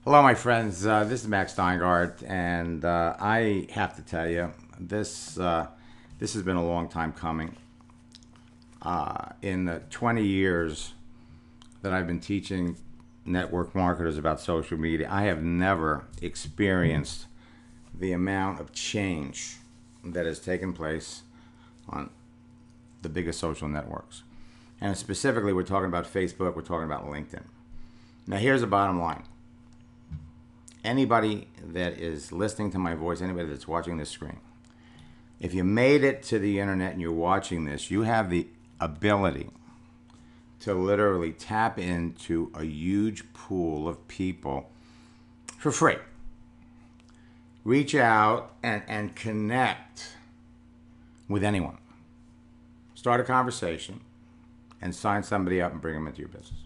Hello, my friends. This is Max Steingart, and I have to tell you, this has been a long time coming. In the 20 years that I've been teaching network marketers about social media, I have never experienced the amount of change that has taken place on the biggest social networks. And specifically, we're talking about Facebook, we're talking about LinkedIn. Now, here's the bottom line. Anybody that is listening to my voice, anybody that's watching this screen, if you made it to the internet and you're watching this, you have the ability to literally tap into a huge pool of people for free. Reach out and connect with anyone. Start a conversation and sign somebody up and bring them into your business.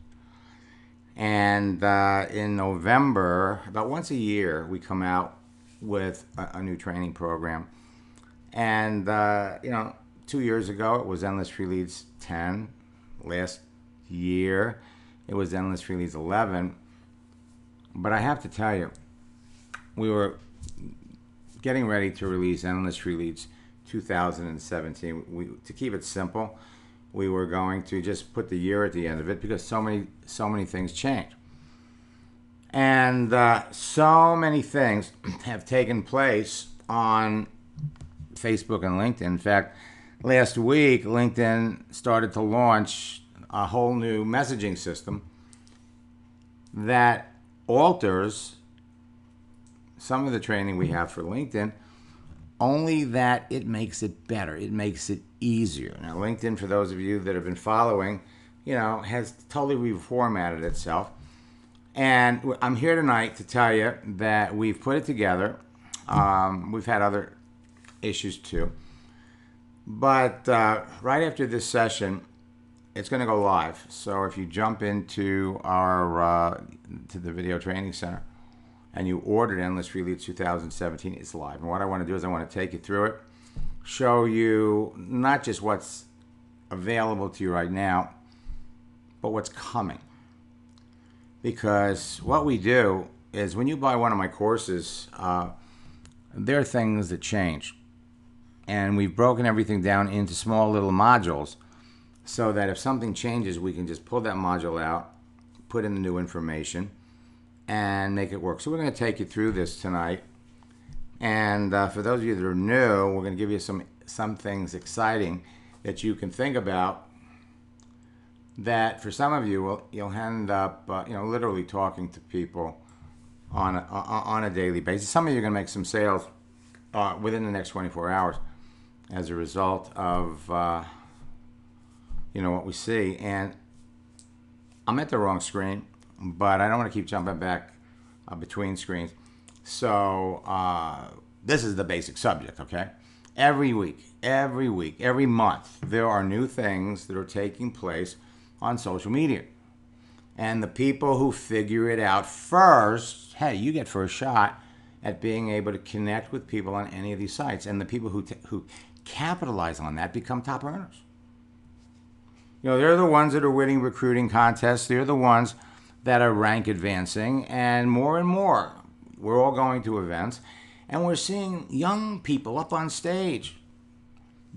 And in November, about once a year, we come out with a new training program. And, 2 years ago, it was Endless Free Leads 10. Last year, it was Endless Free Leads 11. But I have to tell you, we were getting ready to release Endless Free Leads 2017. To keep it simple, we were going to just put the year at the end of it because so many things changed. And so many things have taken place on Facebook and LinkedIn. In fact, last week, LinkedIn started to launch a whole new messaging system that alters some of the training we have for LinkedIn, only that it makes it better. It makes it easier. Now, LinkedIn, for those of you that have been following, has totally reformatted itself. And I'm here tonight to tell you that we've put it together. We've had other issues too. But right after this session, it's going to go live. So if you jump into our to the video training center and you ordered Endless Free Leads 2017, it's live. And what I want to do is I want to take you through it, show you not just what's available to you right now, but what's coming. Because what we do is when you buy one of my courses, there are things that change. And we've broken everything down into small little modules so that if something changes, we can just pull that module out, put in the new information, and make it work. So we're going to take you through this tonight. And for those of you that are new, we're going to give you some things exciting that you can think about that for some of you, you'll end up literally talking to people on a daily basis. Some of you are going to make some sales within the next 24 hours as a result of what we see. And I'm at the wrong screen, but I don't want to keep jumping back between screens. So this is the basic subject, okay? Every week, every month, there are new things that are taking place on social media. And the people who figure it out first, hey, you get first shot at being able to connect with people on any of these sites. And the people who capitalize on that become top earners. They're the ones that are winning recruiting contests. They're the ones that are rank advancing. And more, we're all going to events. And we're seeing young people up on stage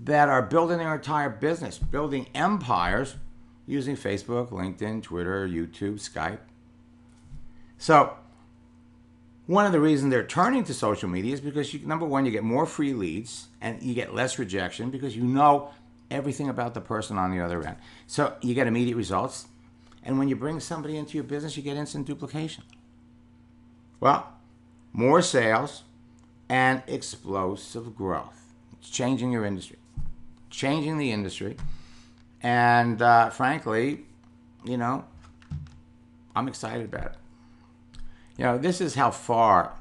that are building their entire business, building empires using Facebook, LinkedIn, Twitter, YouTube, Skype. So one of the reasons they're turning to social media is because, number one, you get more free leads and you get less rejection because you know everything about the person on the other end. So you get immediate results. And when you bring somebody into your business, you get instant duplication. Well, more sales and explosive growth. It's changing your industry, changing the industry. And frankly, I'm excited about it. This is how far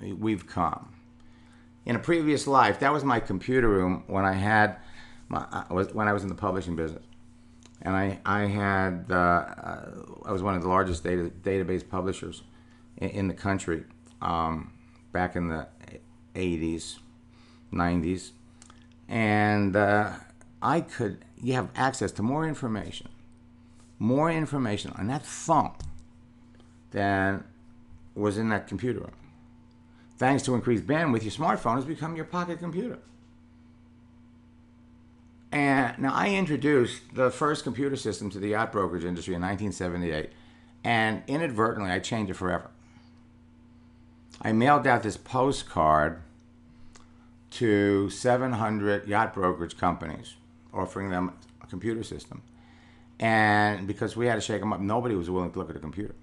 we've come. In a previous life, that was my computer room when I was in the publishing business. And I was one of the largest database publishers in the country back in the 80s, 90s. And you have access to more information on that phone than was in that computer room. Thanks to increased bandwidth, your smartphone has become your pocket computer. And now I introduced the first computer system to the yacht brokerage industry in 1978, and inadvertently I changed it forever. I mailed out this postcard to 700 yacht brokerage companies, offering them a computer system. And because we had to shake them up, nobody was willing to look at a computer.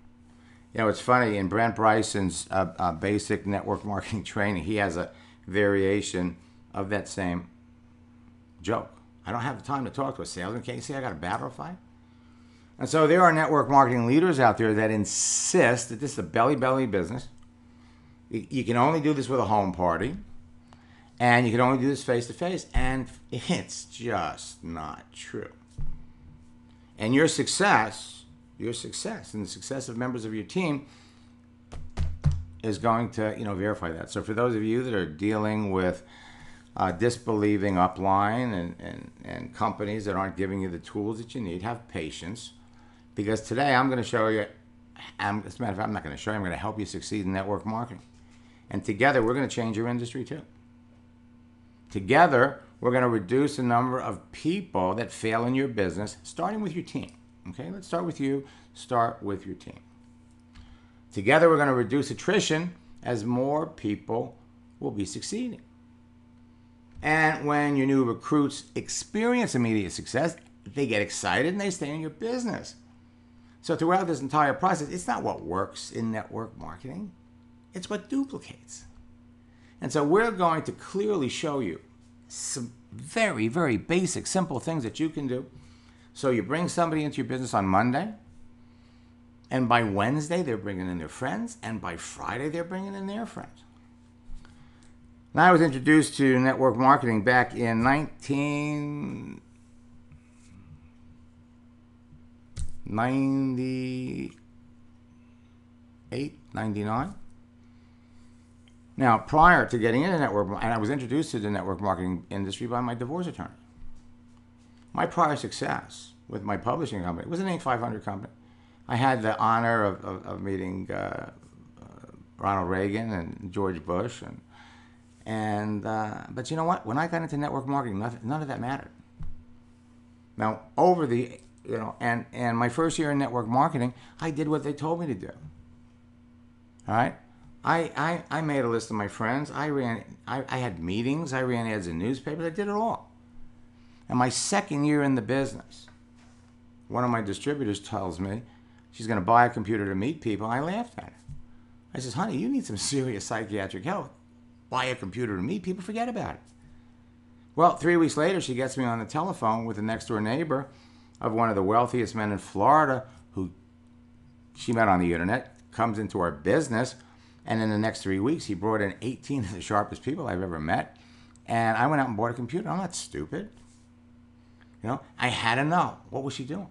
You know, it's funny, in Brent Bryson's basic network marketing training, he has a variation of that same joke. I don't have the time to talk to a salesman. Can't you see I got a battle to fight? And so there are network marketing leaders out there that insist that this is a belly business. You can only do this with a home party. And you can only do this face-to-face. And it's just not true. And your success, and the success of members of your team is going to, verify that. So for those of you that are dealing with disbelieving upline and companies that aren't giving you the tools that you need, have patience. Because today I'm going to show you, as a matter of fact, I'm not going to show you, I'm going to help you succeed in network marketing. And together we're going to change your industry too. Together we're going to reduce the number of people that fail in your business, starting with your team. Okay, let's start with you. Start with your team. Together we're going to reduce attrition as more people will be succeeding. And when your new recruits experience immediate success, they get excited and they stay in your business. So throughout this entire process, it's not what works in network marketing, it's what duplicates. And so we're going to clearly show you some very, very basic, simple things that you can do. So you bring somebody into your business on Monday, and by Wednesday they're bringing in their friends, and by Friday they're bringing in their friends. Now, I was introduced to network marketing back in 1998, 99. Now, prior to getting into network, and I was introduced to the network marketing industry by my divorce attorney. My prior success with my publishing company was an Inc. 500 company. I had the honor of meeting Ronald Reagan and George Bush, but you know what? When I got into network marketing, none of that mattered. Now, and my first year in network marketing, I did what they told me to do. All right? I made a list of my friends. I had meetings. I ran ads in newspapers. I did it all. And my second year in the business, one of my distributors tells me she's going to buy a computer to meet people. I laughed at her. I says, honey, you need some serious psychiatric help. Buy a computer to meet people, forget about it. Well, 3 weeks later, she gets me on the telephone with the next door neighbor of one of the wealthiest men in Florida who she met on the internet, comes into our business, and in the next 3 weeks, he brought in 18 of the sharpest people I've ever met, and I went out and bought a computer. I'm not stupid. I had to know. What was she doing?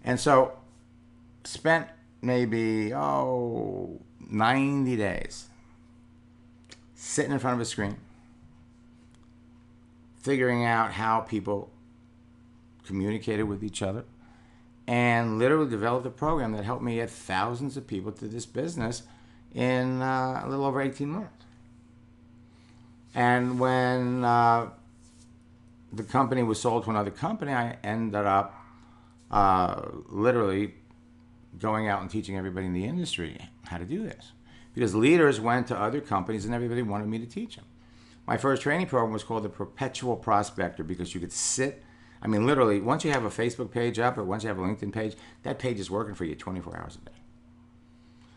And so, spent maybe, 90 days sitting in front of a screen, figuring out how people communicated with each other, and literally developed a program that helped me get thousands of people to this business in a little over 18 months. And when the company was sold to another company, I ended up literally going out and teaching everybody in the industry how to do this. Because leaders went to other companies and everybody wanted me to teach them. My first training program was called the Perpetual Prospector, because you could sit, literally, once you have a Facebook page up or once you have a LinkedIn page, that page is working for you 24 hours a day.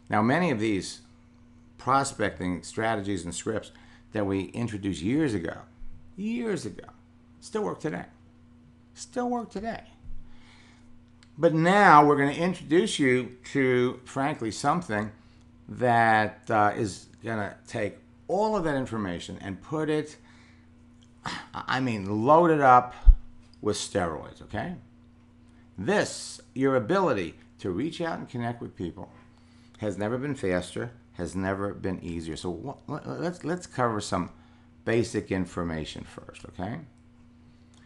Now, many of these prospecting strategies and scripts that we introduced years ago, still work today. But now we're going to introduce you to, frankly, something that is going to take all of that information and put it, load it up with steroids, okay? Your ability to reach out and connect with people has never been faster, has never been easier. So let's cover some basic information first, okay?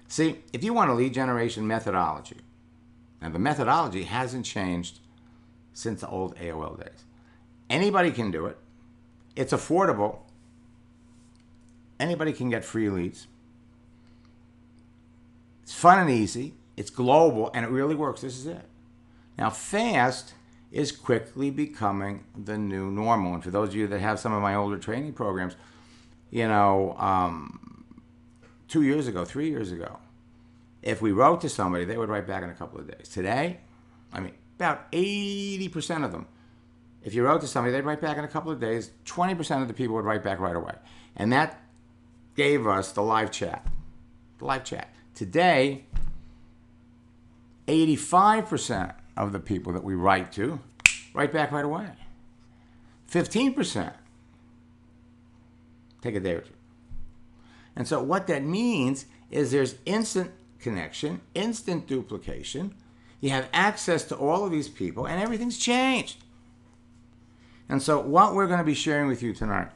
See, if you want a lead generation methodology, and the methodology hasn't changed since the old AOL days. Anybody can do it. It's affordable. Anybody can get free leads. It's fun and easy. It's global, and it really works. This is it. Now, fast is quickly becoming the new normal. And for those of you that have some of my older training programs, 2 years ago, 3 years ago, if we wrote to somebody, they would write back in a couple of days. Today, about 80% of them, if you wrote to somebody, they'd write back in a couple of days. 20% of the people would write back right away. And that gave us the live chat. The live chat. Today, 85% of the people that we write to write back right away. 15% take a day or two. And so what that means is there's instant connection, instant duplication. You have access to all of these people, and everything's changed. And so what we're going to be sharing with you tonight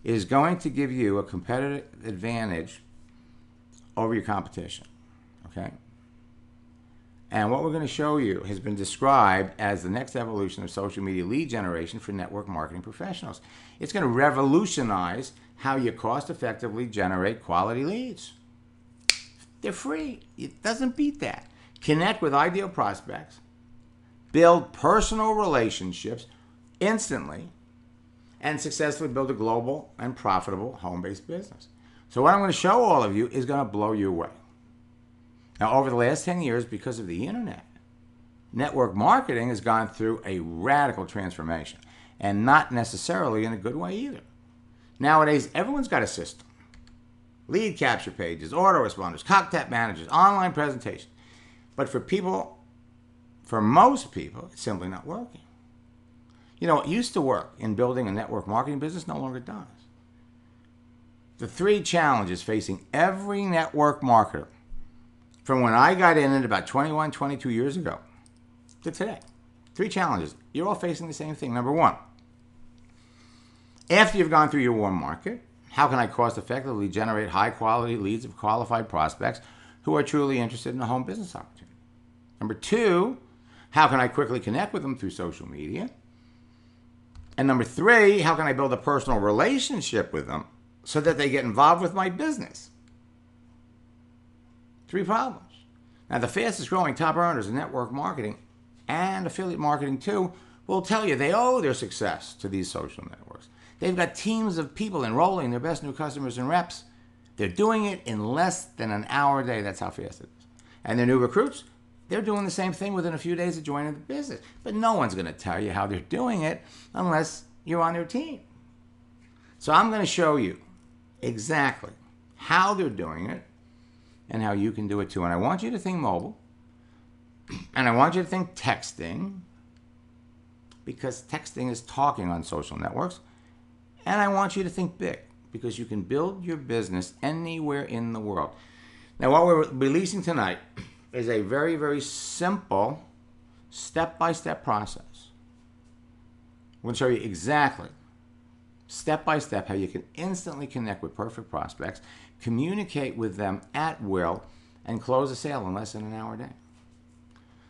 is going to give you a competitive advantage over your competition, okay? And what we're going to show you has been described as the next evolution of social media lead generation for network marketing professionals. It's going to revolutionize how you cost effectively generate quality leads. They're free. It doesn't beat that. Connect with ideal prospects. Build personal relationships instantly. And successfully build a global and profitable home-based business. So what I'm going to show all of you is going to blow you away. Now, over the last 10 years, because of the internet, network marketing has gone through a radical transformation, and not necessarily in a good way either. Nowadays, everyone's got a system. Lead capture pages, autoresponders, contact managers, online presentations. But for most people, it's simply not working. What used to work in building a network marketing business no longer does. The three challenges facing every network marketer from when I got in it about 21, 22 years ago to today. Three challenges. You're all facing the same thing. Number one, after you've gone through your warm market, how can I cost effectively generate high quality leads of qualified prospects who are truly interested in a home business opportunity? Number two, how can I quickly connect with them through social media? And number three, how can I build a personal relationship with them so that they get involved with my business? Three problems. Now, the fastest growing top earners in network marketing and affiliate marketing too will tell you they owe their success to these social networks. They've got teams of people enrolling their best new customers and reps. They're doing it in less than an hour a day. That's how fast it is. And their new recruits, they're doing the same thing within a few days of joining the business. But no one's going to tell you how they're doing it unless you're on their team. So I'm going to show you exactly how they're doing it and how you can do it too. And I want you to think mobile. And I want you to think texting, because texting is talking on social networks. And I want you to think big, because you can build your business anywhere in the world. Now, what we're releasing tonight is a very, very simple step-by-step process. I'm going to show you exactly, step-by-step, how you can instantly connect with perfect prospects, communicate with them at will, and close a sale in less than an hour a day.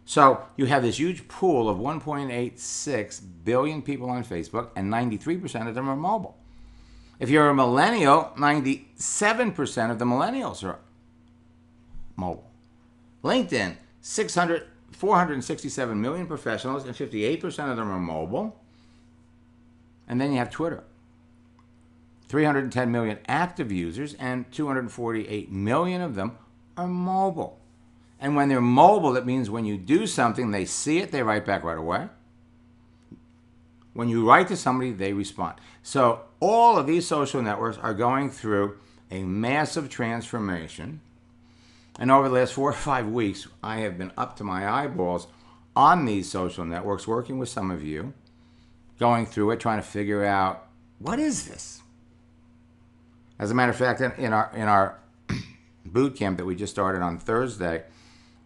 So you have this huge pool of 1.86 billion people on Facebook, and 93% of them are mobile. If you're a millennial, 97% of the millennials are mobile. LinkedIn, 467 million professionals, and 58% of them are mobile. And then you have Twitter, 310 million active users, and 248 million of them are mobile. And when they're mobile, that means when you do something, they see it, they write back right away. When you write to somebody, they respond. So all of these social networks are going through a massive transformation. And over the last 4 or 5 weeks, I have been up to my eyeballs on these social networks, working with some of you, going through it, trying to figure out, what is this? As a matter of fact, in our boot camp that we just started on Thursday,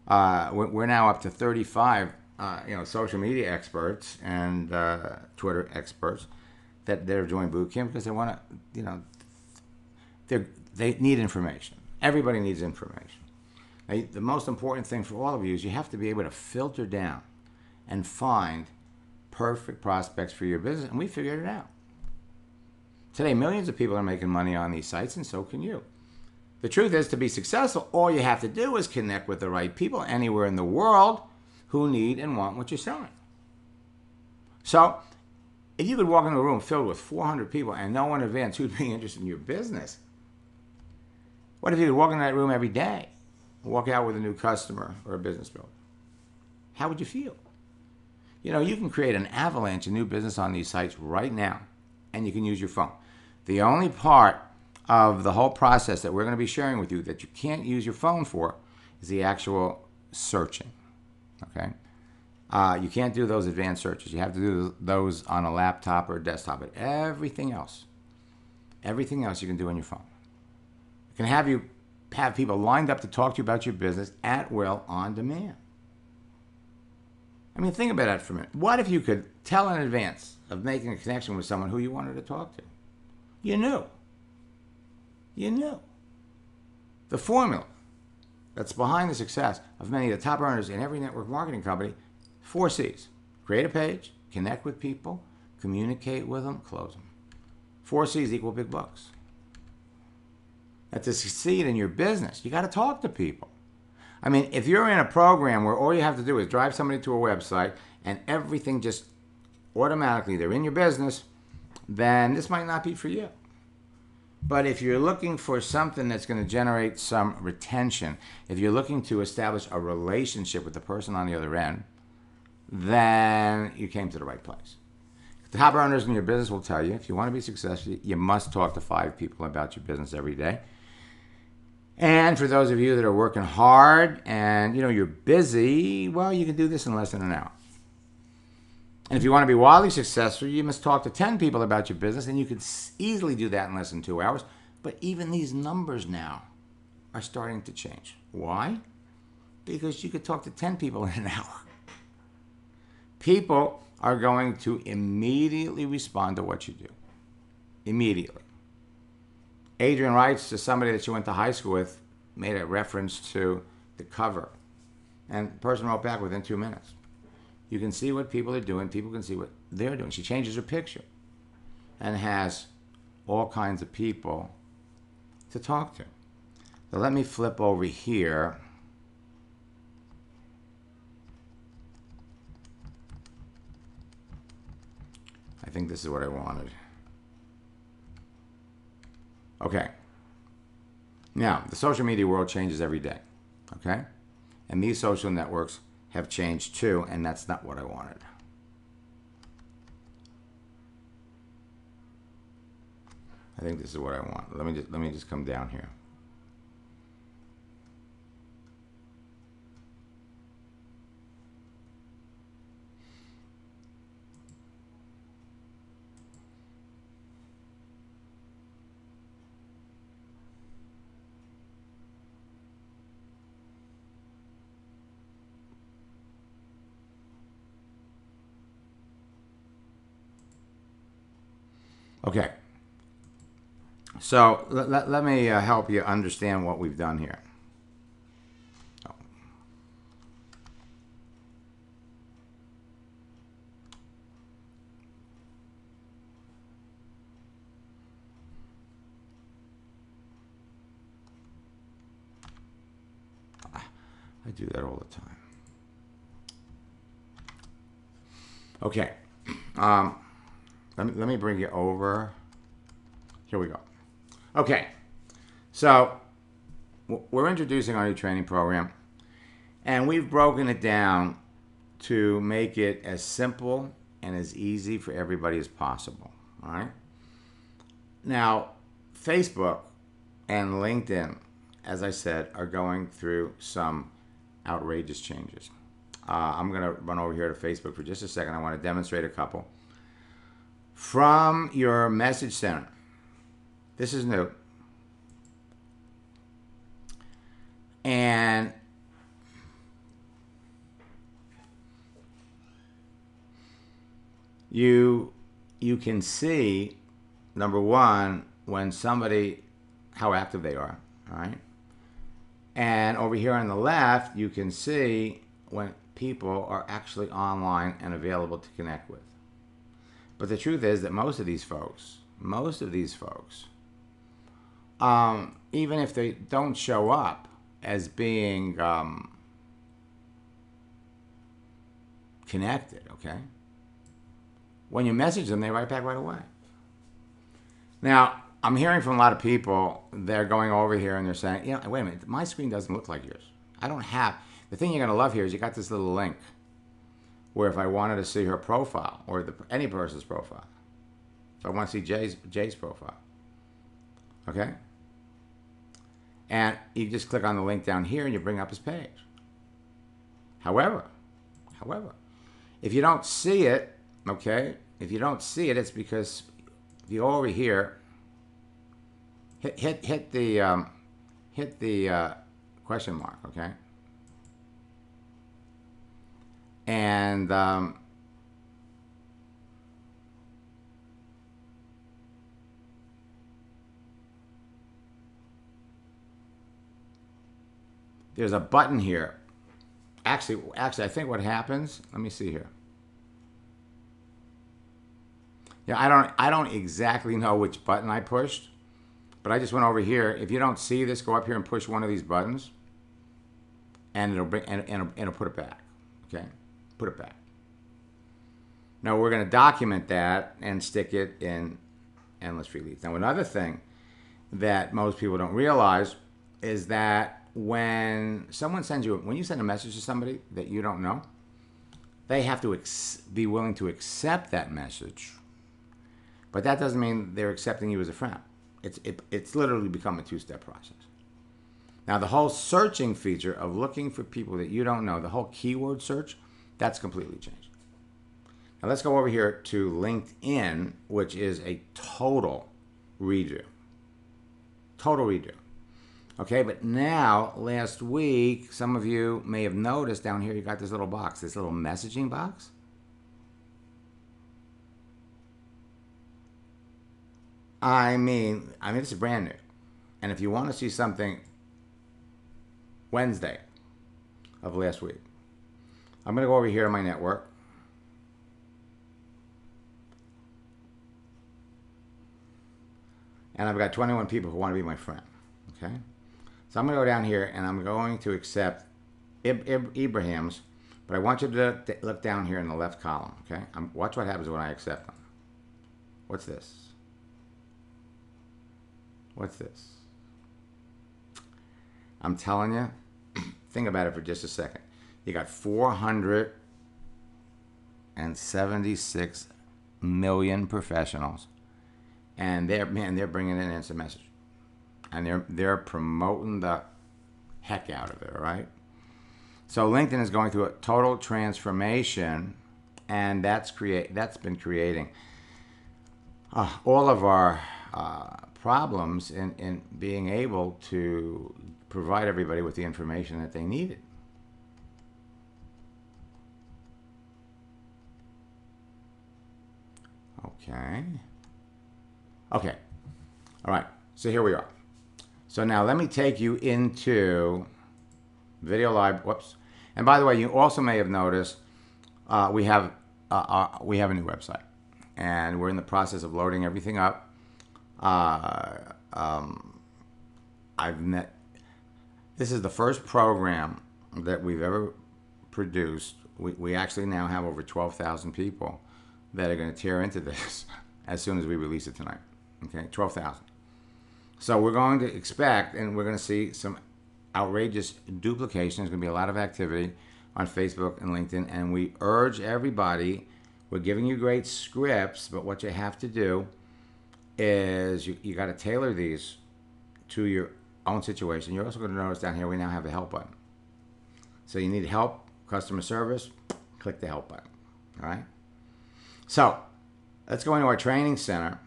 we're now up to 35 social media experts and Twitter experts that they're doing boot camp because they want to, they need information. Everybody needs information. Now, the most important thing for all of you is you have to be able to filter down and find perfect prospects for your business, and we figured it out. Today, millions of people are making money on these sites, and so can you. The truth is, to be successful, all you have to do is connect with the right people anywhere in the world who need and want what you're selling. So, if you could walk into a room filled with 400 people and know in advance who'd be interested in your business, what if you could walk in that room every day, walk out with a new customer or a business builder? How would you feel? You know, you can create an avalanche of new business on these sites right now, and you can use your phone. The only part of the whole process that we're going to be sharing with you that you can't use your phone for is the actual searching, okay? You can't do those advanced searches. You have to do those on a laptop or a desktop. But everything else you can do on your phone. You can have people lined up to talk to you about your business at will, on demand. I mean, think about that for a minute. What if you could tell in advance of making a connection with someone who you wanted to talk to? You knew. The formula that's behind the success of many of the top earners in every network marketing company, 4 C's. Create a page, connect with people, communicate with them, close them. 4 C's equal big bucks. Now, to succeed in your business, you got to talk to people. I mean, if you're in a program where all you have to do is drive somebody to a website and everything just automatically, they're in your business, then this might not be for you. But if you're looking for something that's going to generate some retention, if you're looking to establish a relationship with the person on the other end, then you came to the right place. The top earners in your business will tell you, if you want to be successful, you must talk to 5 people about your business every day. And for those of you that are working hard and you're busy, well, you can do this in less than an hour. And if you want to be wildly successful, you must talk to 10 people about your business, and you could easily do that in less than 2 hours. But even these numbers now are starting to change. Why? Because you could talk to 10 people in an hour. People are going to immediately respond to what you do. Immediately. Adrian writes to somebody that she went to high school with, made a reference to the cover. And the person wrote back within 2 minutes. You can see what people are doing. People can see what they're doing. She changes her picture and has all kinds of people to talk to. So let me flip over here. I think this is what I wanted. Okay. Now, the social media world changes every day. Okay? And these social networks have changed too, and that's not what I wanted. I think this is what I want. Let me just come down here. Okay, so let me help you understand what we've done here. Oh. I do that all the time. Okay. Let me bring you over. Here we go. Okay, so we're introducing our new training program, and we've broken it down to make it as simple and as easy for everybody as possible. All right. Now, Facebook and LinkedIn, as I said, are going through some outrageous changes. I'm going to run over here to Facebook for just a second. I want to demonstrate a couple. From your message center, this is new, and you can see, number one, when somebody, how active they are, all right? And over here on the left, you can see when people are actually online and available to connect with. But the truth is that most of these folks, even if they don't show up as being connected, okay? When you message them, they write back right away. Now, I'm hearing from a lot of people, they're going over here and they're saying, wait a minute, my screen doesn't look like yours. I don't have, the thing you're going to love here is you got this little link where if I wanted to see her profile or any person's profile, if I want to see Jay's profile, okay? And you just click on the link down here and you bring up his page. However, if you don't see it, okay, if you don't see it, it's because if you go over here, hit the question mark, okay? And there's a button here. Actually, I think what happens, let me see here. Yeah, I don't exactly know which button I pushed, but I just went over here. If you don't see this, go up here and push one of these buttons, and it'll bring and it'll put it back. Okay, put it back. Now we're going to document that and stick it in Endless Free Leads. Now another thing that most people don't realize is that when someone sends you, when you send a message to somebody that you don't know, they have to be willing to accept that message. But that doesn't mean they're accepting you as a friend. It's literally become a two-step process. Now, the whole searching feature of looking for people that you don't know, the whole keyword search, that's completely changed. Now, let's go over here to LinkedIn, which is a total redo. Total redo. Okay, but now, last week, some of you may have noticed down here, you got this little box, this little messaging box. I mean, this is brand new. And if you want to see something Wednesday of last week, I'm going to go over here to my network. And I've got 21 people who want to be my friend. Okay? So I'm going to go down here and I'm going to accept Ibrahim's, but I want you to look down here in the left column. Okay? Watch what happens when I accept them. What's this? What's this? I'm telling you, think about it for just a second. You got 476 million professionals, and they're bringing in instant message, and they're promoting the heck out of it. All right. So LinkedIn is going through a total transformation, and that's been creating all of our problems in being able to provide everybody with the information that they needed. Okay. All right. So here we are. So now let me take you into Video Live. Whoops. And by the way, you also may have noticed we have a new website, and we're in the process of loading everything up. This is the first program that we've ever produced. We actually now have over 12,000 people that are going to tear into this as soon as we release it tonight. Okay, 12,000. So we're going to expect, and we're going to see some outrageous duplication. There's going to be a lot of activity on Facebook and LinkedIn, and we urge everybody, we're giving you great scripts, but what you have to do is you got to tailor these to your own situation. You're also going to notice down here we now have a help button. So you need help, customer service, click the help button. All right? So let's go into our training center,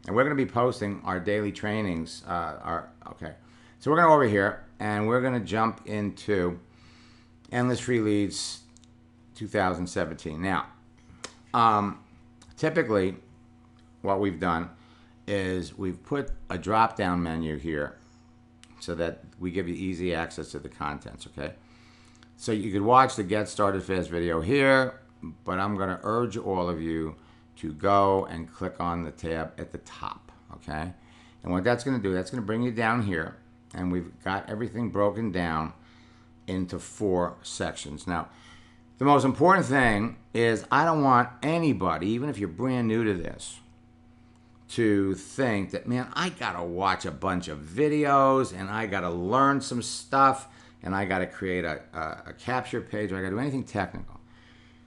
and we're going to be posting our daily trainings. Okay. So we're going to go over here, and we're going to jump into Endless Free Leads 2017. Now, typically what we've done is we've put a drop-down menu here so that we give you easy access to the contents, okay? So you could watch the Get Started Fast video here, but I'm going to urge all of you to go and click on the tab at the top, okay? And what that's going to do, that's going to bring you down here, and we've got everything broken down into 4 sections. Now, the most important thing is I don't want anybody, even if you're brand new to this, to think that, man, I got to watch a bunch of videos and I got to learn some stuff and I got to create a capture page or I got to do anything technical.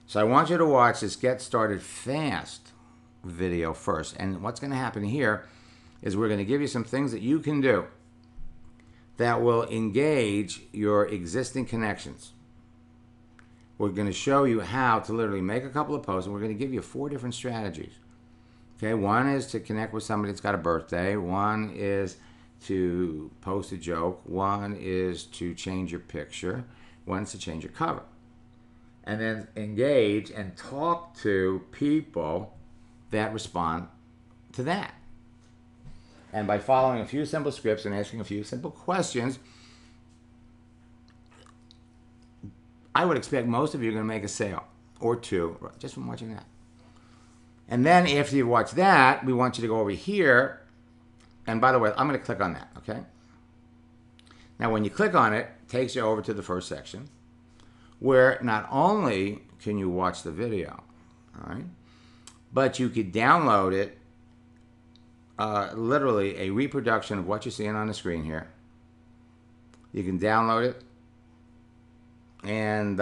So I want you to watch this Get Started Fast video first. And what's going to happen here is we're going to give you some things that you can do that will engage your existing connections. We're going to show you how to literally make a couple of posts, and we're going to give you 4 different strategies. Okay, one is to connect with somebody that's got a birthday. One is to post a joke. One is to change your picture. One is to change your cover. And then engage and talk to people that respond to that. And by following a few simple scripts and asking a few simple questions, I would expect most of you are going to make a sale or 2 just from watching that. And then after you watch that, we want you to go over here. And by the way, I'm going to click on that, okay? Now, when you click on it, it takes you over to the first section where not only can you watch the video, all right, but you could download it, literally a reproduction of what you're seeing on the screen here. You can download it. And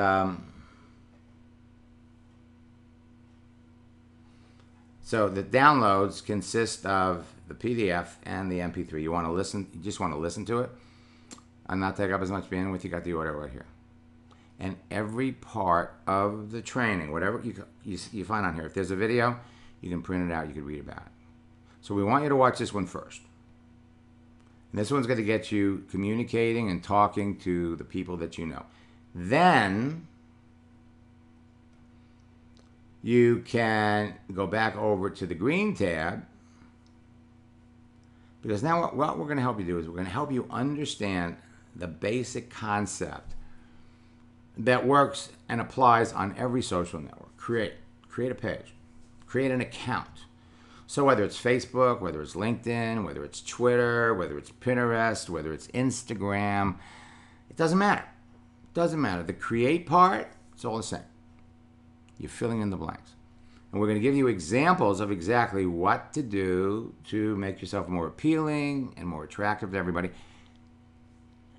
so the downloads consist of the PDF and the MP3. You want to listen, you just want to listen to it and not take up as much bandwidth. You got the audio right here. And every part of the training, whatever you find on here, if there's a video, you can print it out, you can read about it. So we want you to watch this one first. And this one's going to get you communicating and talking to the people that you know. Then you can go back over to the green tab, because now what we're going to help you do is we're going to help you understand the basic concept that works and applies on every social network. Create a page, create an account. So whether it's Facebook, whether it's LinkedIn, whether it's Twitter, whether it's Pinterest, whether it's Instagram, it doesn't matter. It doesn't matter. The create part, it's all the same. You're filling in the blanks. And we're going to give you examples of exactly what to do to make yourself more appealing and more attractive to everybody.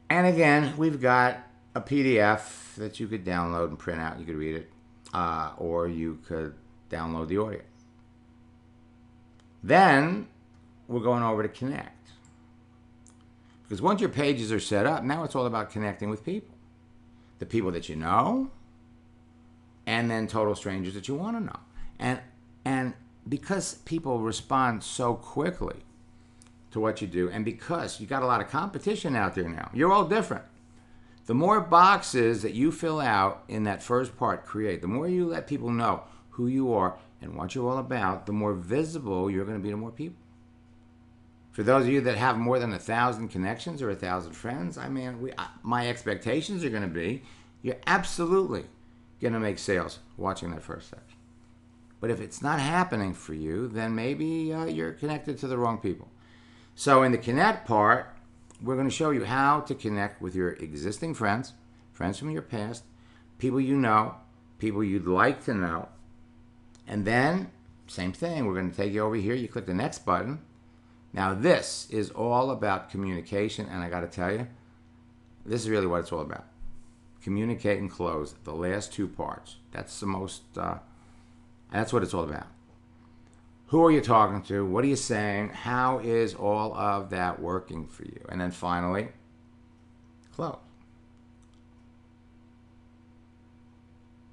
And again, we've got a PDF that you could download and print out. You could read it, or you could download the audio. Then we're going over to connect. Because once your pages are set up, now it's all about connecting with people. The people that you know, and then total strangers that you want to know. And because people respond so quickly to what you do, and because you got a lot of competition out there now, you're all different. The more boxes that you fill out in that first part, create, the more you let people know who you are and what you're all about, the more visible you're going to be to more people. For those of you that have more than 1,000 connections or 1,000 friends, I mean, my expectations are going to be you're absolutely going to make sales watching that first section. But if it's not happening for you, then maybe you're connected to the wrong people. So in the connect part, we're going to show you how to connect with your existing friends, friends from your past, people you know, people you'd like to know. And then, same thing, we're going to take you over here. You click the next button. Now this is all about communication, and I got to tell you, this is really what it's all about. Communicate and close, the last 2 parts. That's the most, that's what it's all about. Who are you talking to? What are you saying? How is all of that working for you? And then finally, close.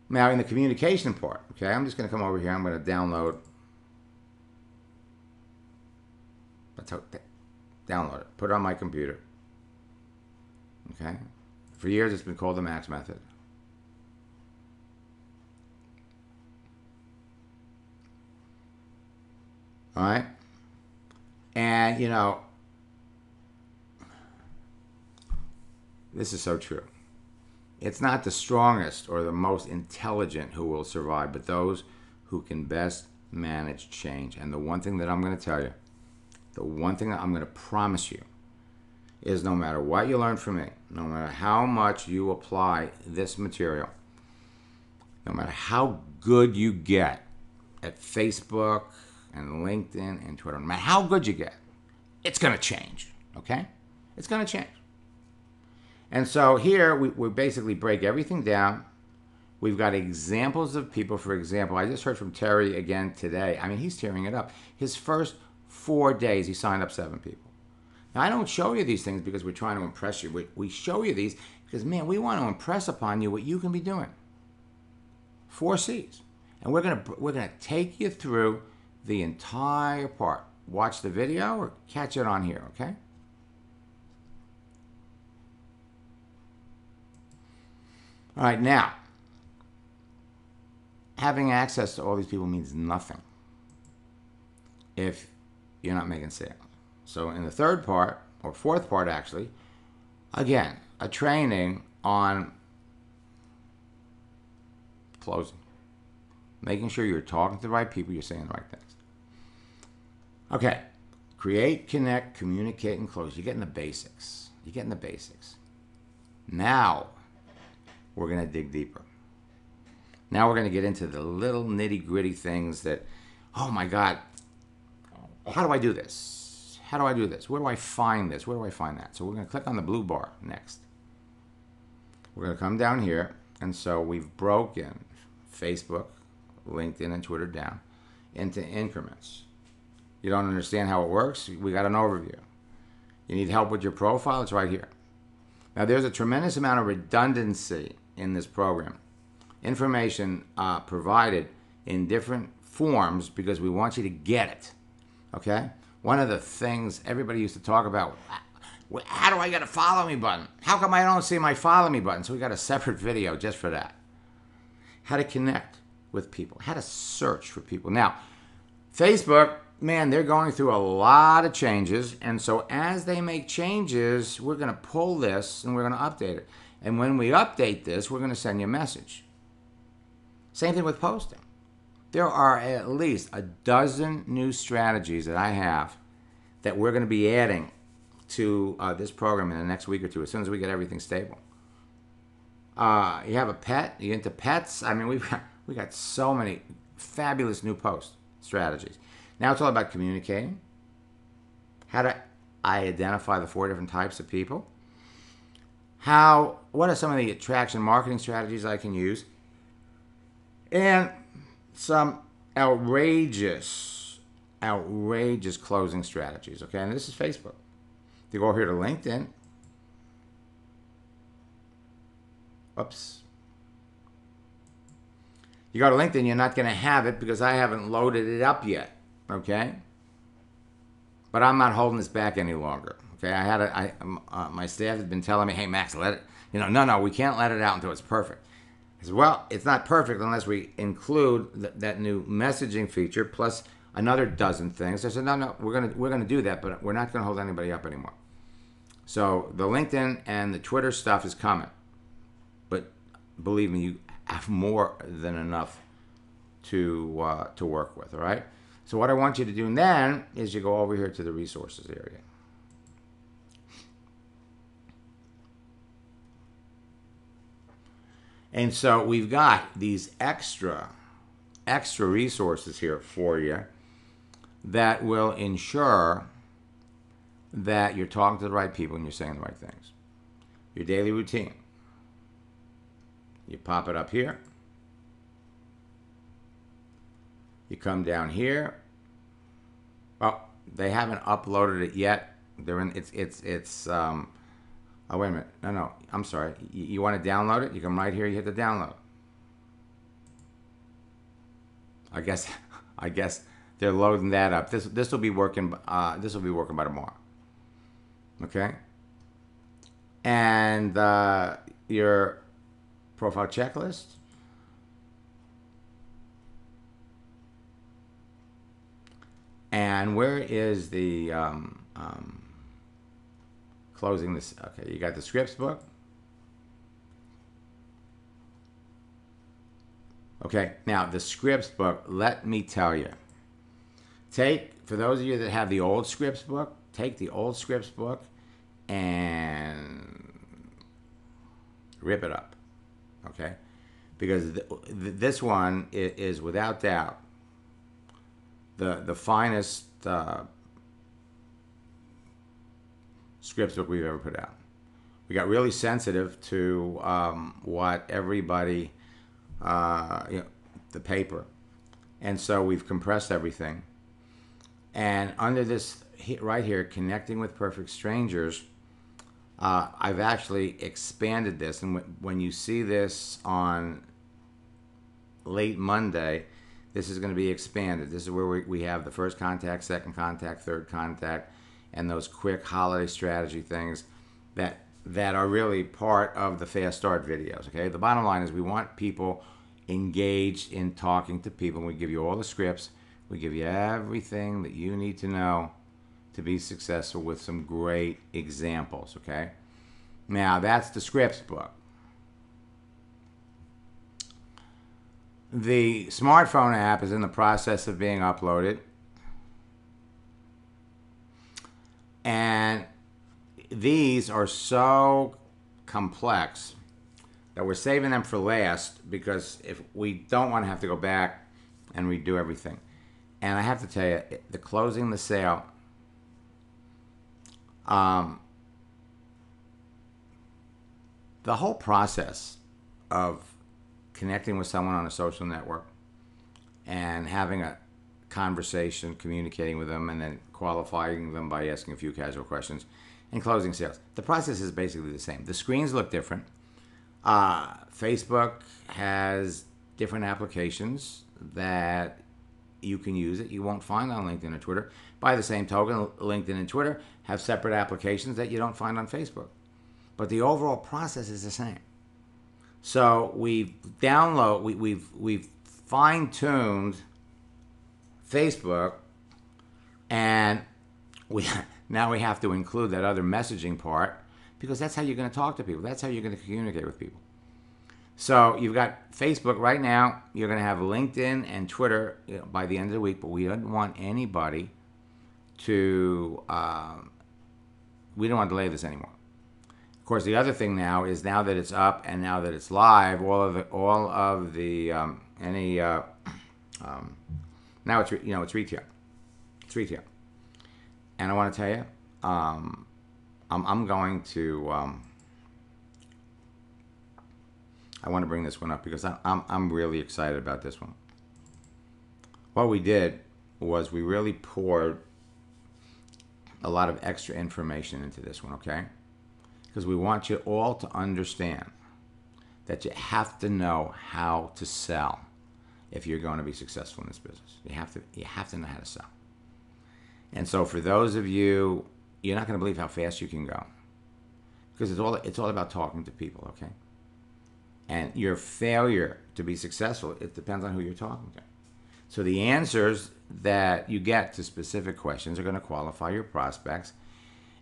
Now in the communication part, okay, I'm just going to come over here. I'm going to download. Download it. Put it on my computer. Okay. For years, it's been called the Max method. All right. And, you know, this is so true. It's not the strongest or the most intelligent who will survive, but those who can best manage change. And the one thing that I'm going to tell you, the one thing that I'm going to promise you is no matter what you learn from me, no matter how much you apply this material, no matter how good you get at Facebook and LinkedIn and Twitter, no matter how good you get, it's going to change, okay? It's going to change. And so here we basically break everything down. We've got examples of people. For example, I just heard from Terry again today. I mean, he's tearing it up. His first 4 days, he signed up 7 people. Now, I don't show you these things because we're trying to impress you. We show you these because, man, we want to impress upon you what you can be doing. 4 C's. And we're gonna take you through the entire part. Watch the video or catch it on here, okay? All right, now, having access to all these people means nothing if you're not making sales. So in the third part, or fourth part actually, again, a training on closing. Making sure you're talking to the right people, you're saying the right things. Okay, create, connect, communicate, and close. You're getting the basics. You're getting the basics. Now, we're going to dig deeper. Now we're going to get into the little nitty-gritty things that, oh my God, how do I do this? How do I do this? Where do I find this? Where do I find that? So we're going to click on the blue bar next. We're going to come down here, and so we've broken Facebook, LinkedIn, and Twitter down into increments. You don't understand how it works? We got an overview. You need help with your profile? It's right here. Now, there's a tremendous amount of redundancy in this program. Information provided in different forms because we want you to get it. Okay? One of the things everybody used to talk about, how do I get a follow me button? How come I don't see my follow me button? So we got a separate video just for that. How to connect with people, how to search for people. Now, Facebook, man, they're going through a lot of changes, and so as they make changes, we're going to pull this and we're going to update it. And when we update this, we're going to send you a message. Same thing with posting. There are at least a dozen new strategies that I have that we're going to be adding to this program in the next week or two, as soon as we get everything stable. You have a pet? You into pets? I mean, we got so many fabulous new post strategies. Now it's all about communicating. How do I identify the 4 different types of people? What are some of the attraction marketing strategies I can use? And some outrageous closing strategies, okay? And this is Facebook. You go over here to LinkedIn. Oops. You go to LinkedIn, you're not going to have it because I haven't loaded it up yet, okay? But I'm not holding this back any longer, okay? My staff has been telling me, hey, Max, let it, no, we can't let it out until it's perfect. I said, well, it's not perfect unless we include that new messaging feature plus another dozen things. I said, no, we're gonna do that, but we're not gonna hold anybody up anymore. So the LinkedIn and the Twitter stuff is coming, but believe me, you have more than enough to work with. All right. So what I want you to do then is you go over here to the resources area. And so we've got these extra resources here for you that will ensure that you're talking to the right people and you're saying the right things. Your daily routine. You pop it up here. You come down here. Oh, they haven't uploaded it yet. They're in. Oh, wait a minute. No. I'm sorry. You want to download it? You come right here. You hit the download. I guess they're loading that up. This will be working. This will be working by tomorrow. Okay. And your profile checklist. And where is the closing this? Okay, you got the scripts book. Okay, now the scripts book, let me tell you. For those of you that have the old scripts book, take the old scripts book and rip it up. Okay? Because this one is without doubt the finest scripts book we've ever put out. We got really sensitive to what everybody, the paper. And so we've compressed everything. And under this right here, Connecting with Perfect Strangers, I've actually expanded this. And when you see this on late Monday, this is going to be expanded. This is where we have the first contact, second contact, third contact, and those quick holiday strategy things that are really part of the Fast Start videos. Okay, the bottom line is we want people engaged in talking to people. We give you all the scripts. We give you everything that you need to know to be successful with some great examples. Okay, now that's the scripts book. The smartphone app is in the process of being uploaded. And these are so complex that we're saving them for last, because if we don't want to have to go back and redo everything. And I have to tell you, the closing the sale, the whole process of connecting with someone on a social network and having a conversation, communicating with them, and then qualifying them by asking a few casual questions and closing sales. The process is basically the same. The screens look different. Facebook has different applications that you can use that you won't find on LinkedIn or Twitter. By the same token, LinkedIn and Twitter have separate applications that you don't find on Facebook. But the overall process is the same. So we've fine-tuned Facebook, and now we have to include that other messaging part, because that's how you're going to talk to people. That's how you're going to communicate with people. So you've got Facebook right now. You're going to have LinkedIn and Twitter by the end of the week, but we don't want anybody to, we don't want to delay this anymore. Of course, the other thing now is, now that it's up and now that it's live, now it's it's retail. It's retail, and I want to tell you, I'm going to. I want to bring this one up because I'm really excited about this one. What we did was we really poured a lot of extra information into this one, okay? Because we want you all to understand that you have to know how to sell if you're going to be successful in this business. You have to know how to sell. And so for those of you, you're not going to believe how fast you can go, because it's all about talking to people, okay? And your failure to be successful, it depends on who you're talking to. So the answers that you get to specific questions are going to qualify your prospects.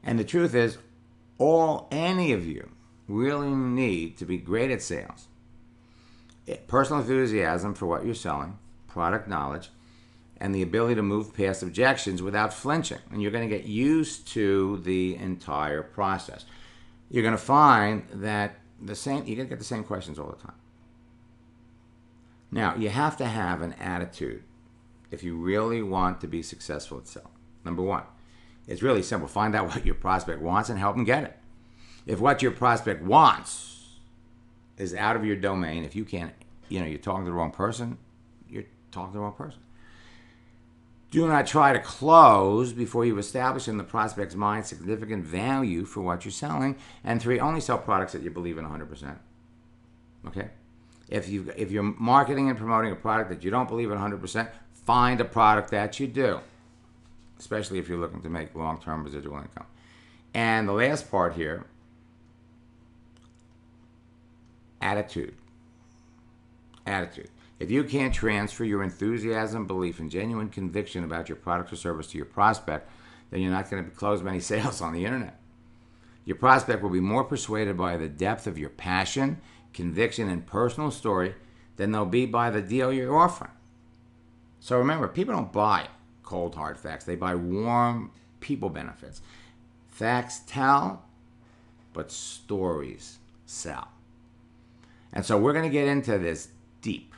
And the truth is, any of you really need to be great at sales. Personal enthusiasm for what you're selling, product knowledge, and the ability to move past objections without flinching. And you're going to get used to the entire process. You're going to find that you're going to get the same questions all the time. Now, you have to have an attitude if you really want to be successful at selling. Number one, it's really simple. Find out what your prospect wants and help them get it. If what your prospect wants is out of your domain, if you can't, you're talking to the wrong person, you're talking to the wrong person. Do not try to close before you've established in the prospect's mind significant value for what you're selling. And three, only sell products that you believe in 100%. Okay? If you're marketing and promoting a product that you don't believe in 100%, find a product that you do, especially if you're looking to make long-term residual income. And the last part here, attitude. Attitude. If you can't transfer your enthusiasm, belief, and genuine conviction about your product or service to your prospect, then you're not going to close many sales on the internet. Your prospect will be more persuaded by the depth of your passion, conviction, and personal story than they'll be by the deal you're offering. So remember, people don't buy cold hard facts. They buy warm people benefits. Facts tell, but stories sell. And so we're going to get into this deep.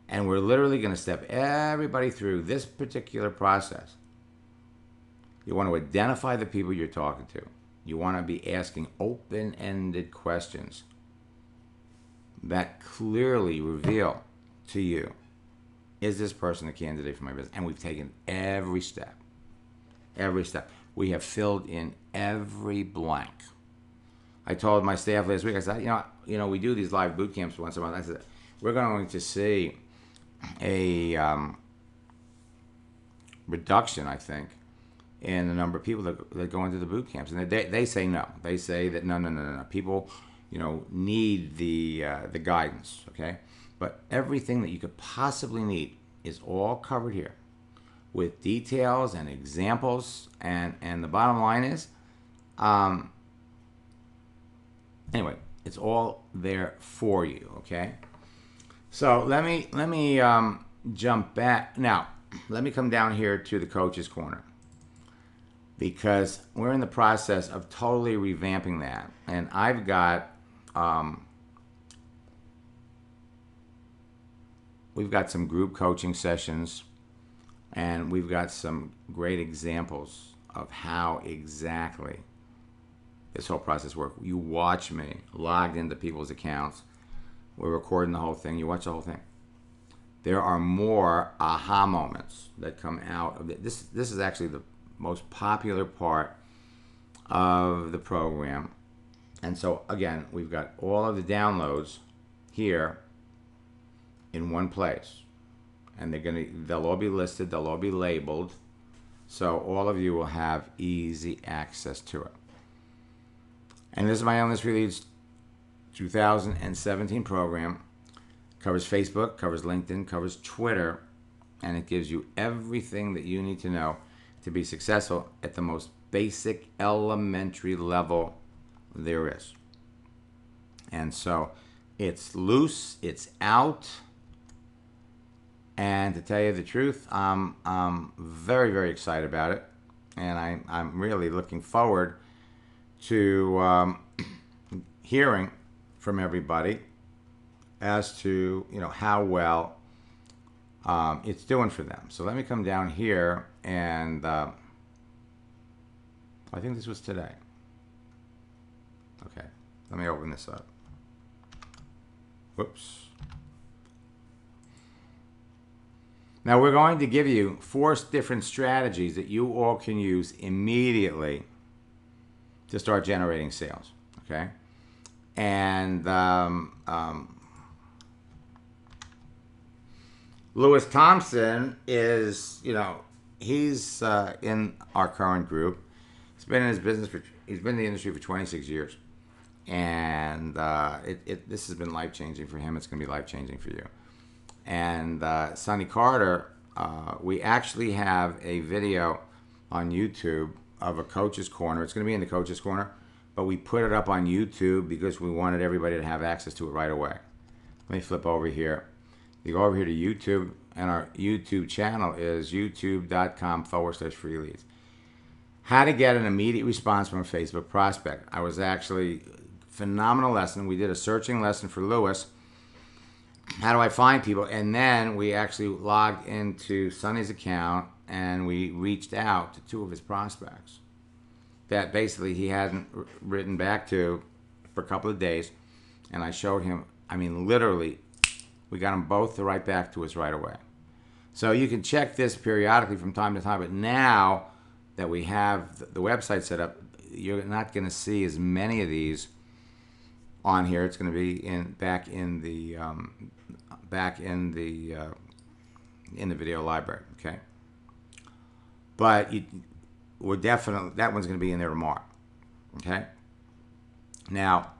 And we're literally going to step everybody through this particular process. You want to identify the people you're talking to. You want to be asking open-ended questions that clearly reveal to you, is this person a candidate for my business? And we've taken every step. Every step. We have filled in every blank. I told my staff last week, I said, we do these live boot camps once a month. I said, we're going to see a reduction, I think, in the number of people that go into the boot camps. And they say no. They say that no. People, need the guidance, okay? But everything that you could possibly need is all covered here with details and examples. And the bottom line is, anyway, it's all there for you, okay? So let me jump back. Now, let me come down here to the Coach's Corner, because we're in the process of totally revamping that. And I've got, we've got some group coaching sessions, and we've got some great examples of how exactly this whole process works. You watch me logged into people's accounts. We're recording the whole thing. You watch the whole thing. There are more aha moments that come out of it. This is actually the most popular part of the program. And so, again, we've got all of the downloads here in one place. And they'll all be listed. They'll all be labeled. So all of you will have easy access to it. And this is my Endless Release 2017 program. Covers Facebook, covers LinkedIn, covers Twitter, and it gives you everything that you need to know to be successful at the most basic, elementary level there is. And so it's loose, it's out, and to tell you the truth, I'm very, very excited about it, and I'm really looking forward to hearing from everybody as to how well it's doing for them. So let me come down here, and I think this was today. Okay, let me open this up. Whoops. Now we're going to give you 4 different strategies that you all can use immediately to start generating sales. Okay, and Lewis Thompson is, he's in our current group. He's been in his business he's been in the industry for 26 years, and this has been life changing for him. It's going to be life changing for you. And Sonny Carter, we actually have a video on YouTube of a Coach's Corner. It's going to be in the Coach's Corner, but we put it up on YouTube because we wanted everybody to have access to it right away. Let me flip over here. You go over here to YouTube, and our YouTube channel is youtube.com/free leads. How to get an immediate response from a Facebook prospect. I was actually, phenomenal lesson. We did a searching lesson for Lewis. How do I find people? And then we actually logged into Sonny's account, and we reached out to 2 of his prospects that basically he hadn't written back to for a couple of days. And I showed him, literally, we got them both to write back to us right away. So you can check this periodically from time to time, but now that we have the website set up, you're not going to see as many of these on here. It's going to be back in the video library, okay? But we're definitely, that one's going to be in there tomorrow, okay? Now,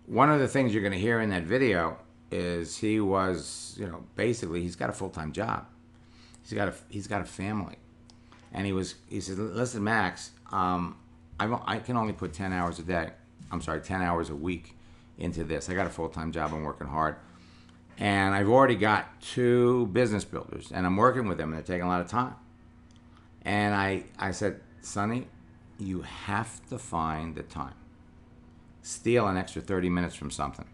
one of the things you're going to hear in that video is he was, basically he's got a full-time job. He's got a family. And he said, listen, Max, I can only put 10 hours a day. I'm sorry, 10 hours a week into this. I got a full-time job. I'm working hard. And I've already got 2 business builders, and I'm working with them, and they're taking a lot of time. And I said, Sonny, you have to find the time. Steal an extra 30 minutes from something.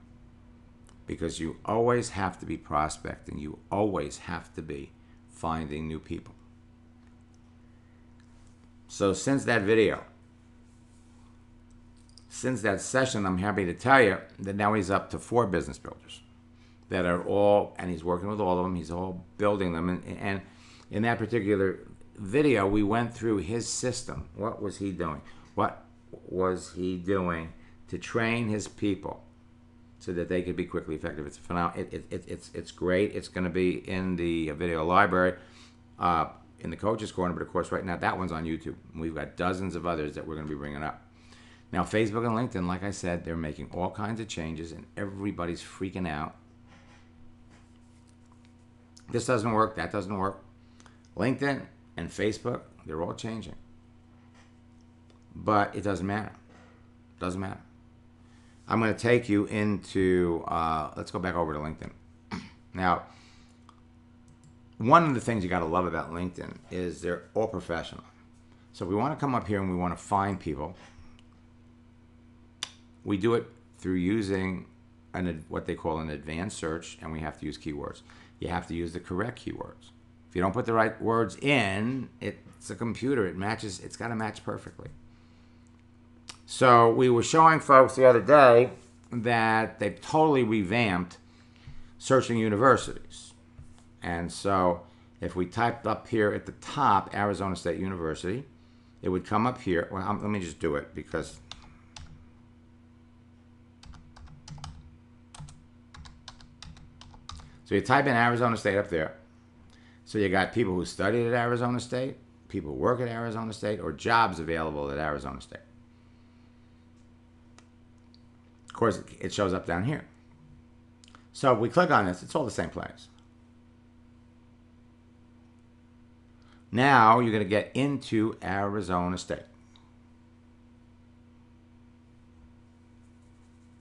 Because you always have to be prospecting. You always have to be finding new people. So since that video, since that session, I'm happy to tell you that now he's up to 4 business builders that are all, and he's working with all of them. He's all building them. And in that particular video, we went through his system. What was he doing? What was he doing to train his people so that they could be quickly effective? It's phenomenal. It's great. It's going to be in the video library, in the Coach's Corner. But of course, right now that one's on YouTube. We've got dozens of others that we're going to be bringing up. Now, Facebook and LinkedIn, like I said, they're making all kinds of changes, and everybody's freaking out. This doesn't work. That doesn't work. LinkedIn and Facebook, they're all changing. But it doesn't matter. It doesn't matter. I'm going to take you into, let's go back over to LinkedIn. Now, one of the things you got to love about LinkedIn is they're all professional. So if we want to come up here and we want to find people, we do it through using what they call an advanced search, and we have to use keywords. You have to use the correct keywords. If you don't put the right words in, it's a computer. It matches. It's got to match perfectly. So we were showing folks the other day that they've totally revamped searching universities. And so if we typed up here at the top, Arizona State University, it would come up here. Well, let me just do it because... So you type in Arizona State up there. So you got people who studied at Arizona State, people who work at Arizona State, or jobs available at Arizona State. Of course, it shows up down here. So if we click on this, it's all the same place. Now you're going to get into Arizona State.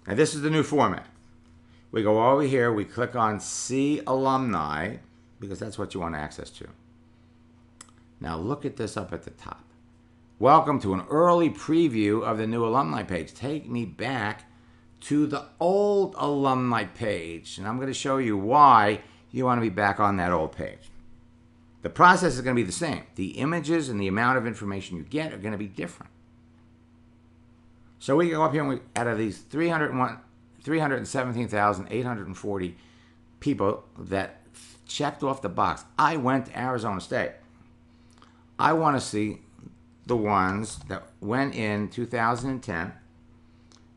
Now this is the new format. We go over here, we click on See Alumni, because that's what you want access to. Now look at this up at the top. Welcome to an early preview of the new alumni page. Take me back to the old alumni page, and I'm going to show you why you want to be back on that old page. The process is going to be the same. The images and the amount of information you get are going to be different. So we go up here, and we, out of these 317,840 people that checked off the box, I went to Arizona State. I want to see the ones that went in 2010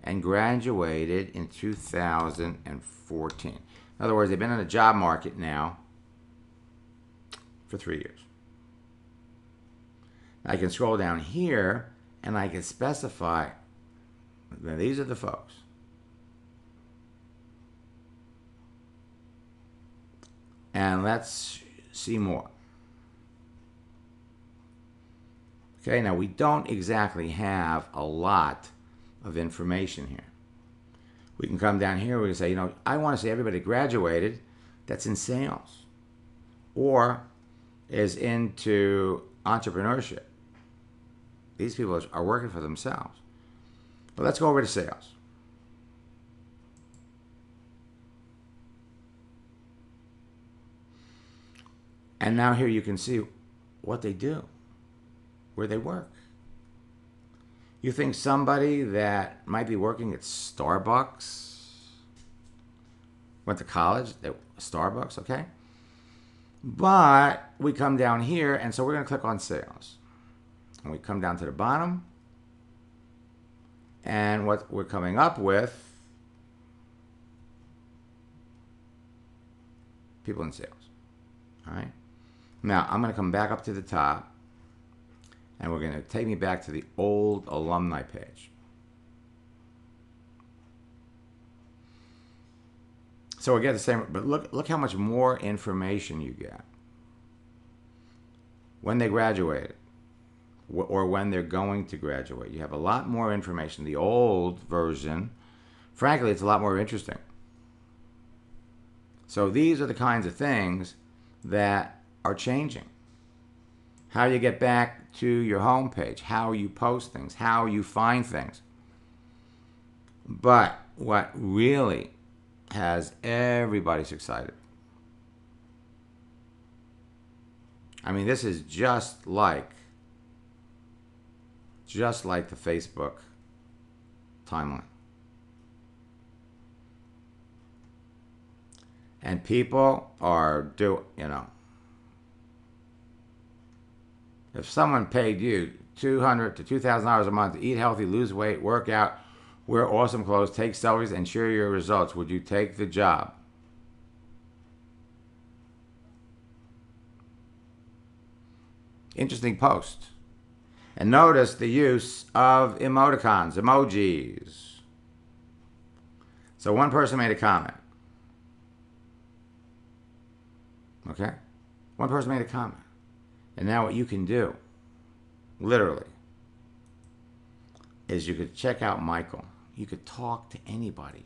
and graduated in 2014. In other words, they've been in the job market now for 3 years. I can scroll down here and I can specify that these are the folks. And let's see more. Okay, now we don't exactly have a lot of information here. We can come down here, we can say, you know, I want to see everybody graduated that's in sales or is into entrepreneurship. These people are working for themselves. But let's go over to sales. And now here you can see what they do, where they work. You think somebody that might be working at Starbucks, went to college at Starbucks, okay? But we come down here, and so we're going to click on sales. And we come down to the bottom, and what we're coming up with, people in sales, all right? Now, I'm going to come back up to the top, and we're going to take me back to the old alumni page. So we get the same, but look how much more information you get. When they graduated, or when they're going to graduate. You have a lot more information. The old version, frankly, it's a lot more interesting. So these are the kinds of things that are changing. How you get back to your homepage, how you post things, how you find things. But what really has everybody excited, I mean, this is just like the Facebook timeline. And people are if someone paid you $200 to $2,000 a month to eat healthy, lose weight, work out, wear awesome clothes, take selfies, and share your results, would you take the job? Interesting post. And notice the use of emoticons, emojis. So one person made a comment. Okay? One person made a comment. And now what you can do, literally, is you could check out Michael. You could talk to anybody.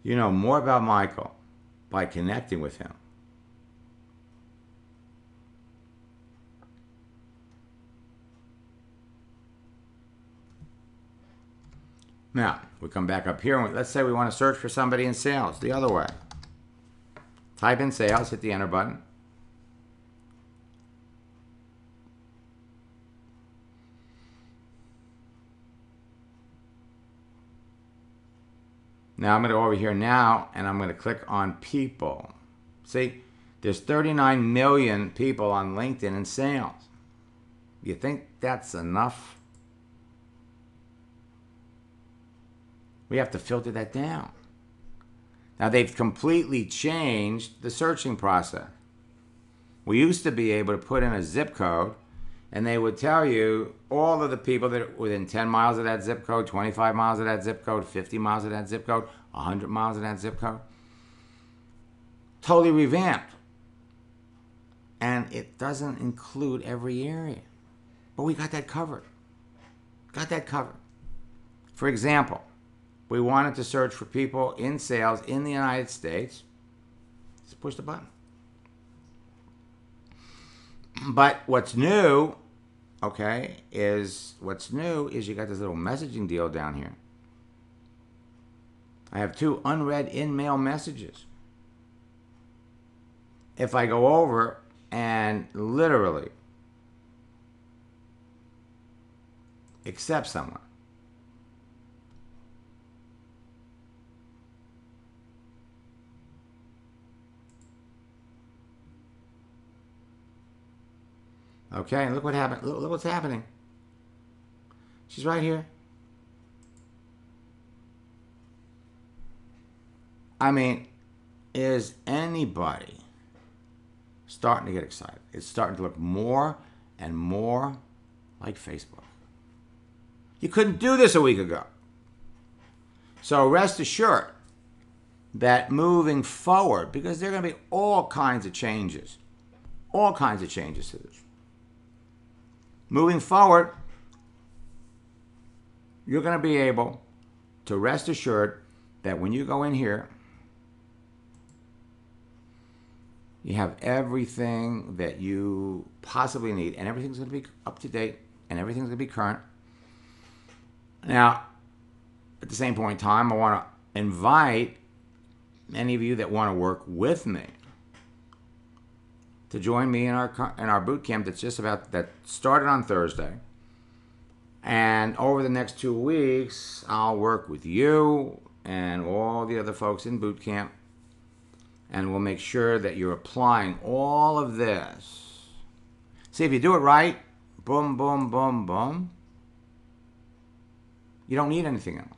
You know more about Michael by connecting with him. Now, we come back up here, and let's say we want to search for somebody in sales the other way. Type in sales, hit the enter button. Now I'm going to go over here now, and I'm going to click on people. See, there's 39 million people on LinkedIn in sales. You think that's enough? We have to filter that down. Now they've completely changed the searching process. We used to be able to put in a zip code, and they would tell you all of the people that are within 10 miles of that zip code, 25 miles of that zip code, 50 miles of that zip code, 100 miles of that zip code. Totally revamped. And it doesn't include every area. But we got that covered. Got that covered. For example, we wanted to search for people in sales in the United States. Just push the button. But what's new, okay, is you got this little messaging deal down here. I have 2 unread in-mail messages. If I go over and literally accept someone, okay, and look what happened. Look what's happening. She's right here. I mean, is anybody starting to get excited? It's starting to look more and more like Facebook. You couldn't do this a week ago. So rest assured that moving forward, because there are going to be all kinds of changes to this. Moving forward, you're going to be able to rest assured that when you go in here, you have everything that you possibly need, and everything's going to be up to date, and everything's going to be current. Now, at the same point in time, I want to invite any of you that want to work with me to join me in our boot camp that started on Thursday. And over the next 2 weeks, I'll work with you and all the other folks in boot camp, and we'll make sure that you're applying all of this. See, if you do it right, boom, boom, boom, boom, you don't need anything else.